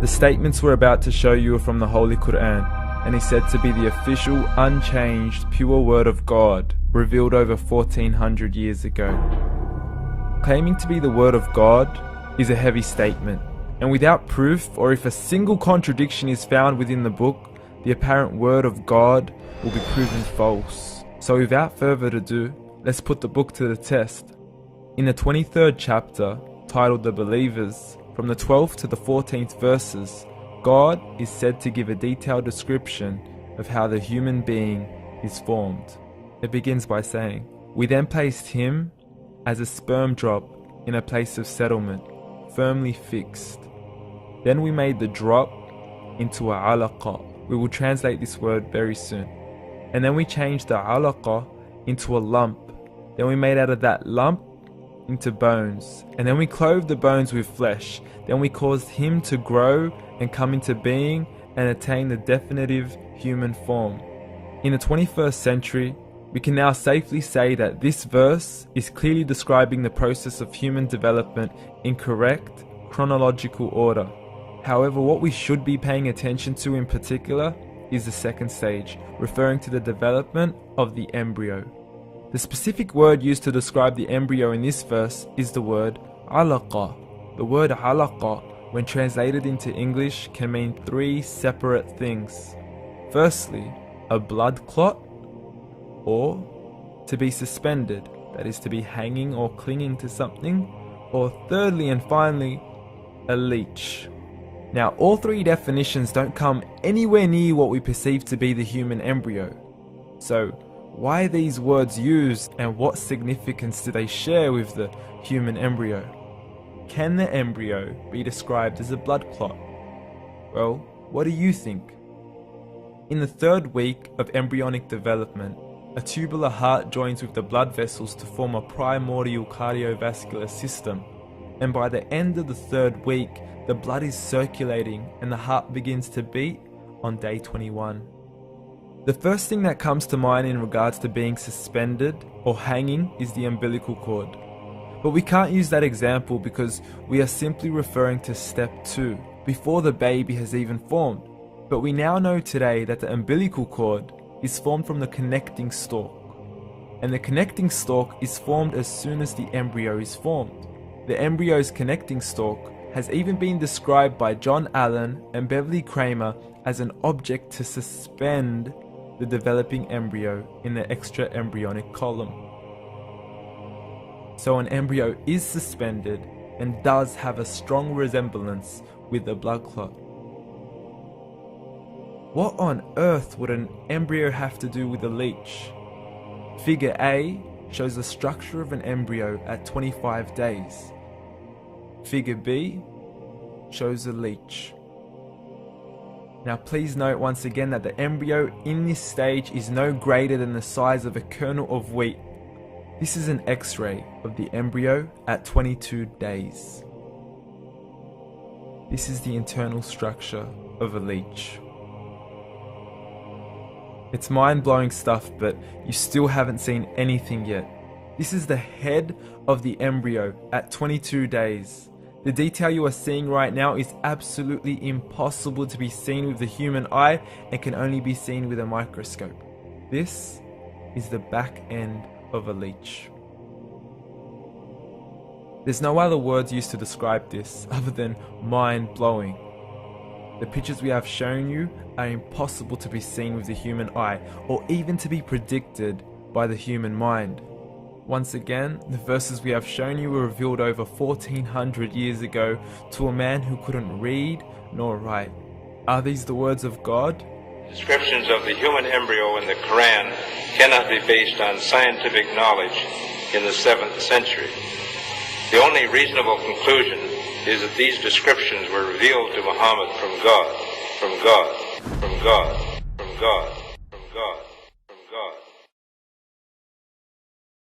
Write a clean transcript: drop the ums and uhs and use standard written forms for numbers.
The statements we're about to show you are from the Holy Quran, and is said to be the official, unchanged, pure word of God, revealed over 1400 years ago. Claiming to be the word of God is a heavy statement, and without proof, or if a single contradiction is found within the book, the apparent word of God will be proven false. So without further ado, let's put the book to the test. In the 23rd chapter, titled The Believers, from the 12th to the 14th verses, God is said to give a detailed description of how the human being is formed. It begins by saying, "We then placed him as a sperm drop in a place of settlement, firmly fixed. Then we made the drop into a alaqa." We will translate this word very soon. "And then we changed the alaqa into a lump. Then we made out of that lump into bones. And then we clothed the bones with flesh. Then we caused him to grow and come into being and attain the definitive human form." In the 21st century, we can now safely say that this verse is clearly describing the process of human development in correct chronological order. However, what we should be paying attention to in particular is the second stage, referring to the development of the embryo. The specific word used to describe the embryo in this verse is the word alaqa. The word alaqa, when translated into English, can mean three separate things. Firstly, a blood clot, or to be suspended, that is to be hanging or clinging to something, or thirdly and finally, a leech. Now, all three definitions don't come anywhere near what we perceive to be the human embryo. So, why are these words used, and what significance do they share with the human embryo? Can the embryo be described as a blood clot? Well, what do you think? In the third week of embryonic development, a tubular heart joins with the blood vessels to form a primordial cardiovascular system, and by the end of the third week, the blood is circulating and the heart begins to beat on day 21. The first thing that comes to mind in regards to being suspended or hanging is the umbilical cord. But we can't use that example because we are simply referring to step 2, before the baby has even formed. But we now know today that the umbilical cord is formed from the connecting stalk. And the connecting stalk is formed as soon as the embryo is formed. The embryo's connecting stalk has even been described by John Allen and Beverly Kramer as an object to suspend the developing embryo in the extra-embryonic column. So an embryo is suspended and does have a strong resemblance with a blood clot. What on earth would an embryo have to do with a leech? Figure A shows the structure of an embryo at 25 days. Figure B shows a leech. Now please note once again that the embryo in this stage is no greater than the size of a kernel of wheat. This is an X-ray of the embryo at 22 days. This is the internal structure of a leech. It's mind-blowing stuff, but you still haven't seen anything yet. This is the head of the embryo at 22 days. The detail you are seeing right now is absolutely impossible to be seen with the human eye and can only be seen with a microscope. This is the back end of a leech. There's no other words used to describe this other than mind-blowing. The pictures we have shown you are impossible to be seen with the human eye or even to be predicted by the human mind. Once again, the verses we have shown you were revealed over 1400 years ago to a man who couldn't read nor write. Are these the words of God? Descriptions of the human embryo in the Quran cannot be based on scientific knowledge in the 7th century. The only reasonable conclusion is that these descriptions were revealed to Muhammad from God, from God, from God, from God.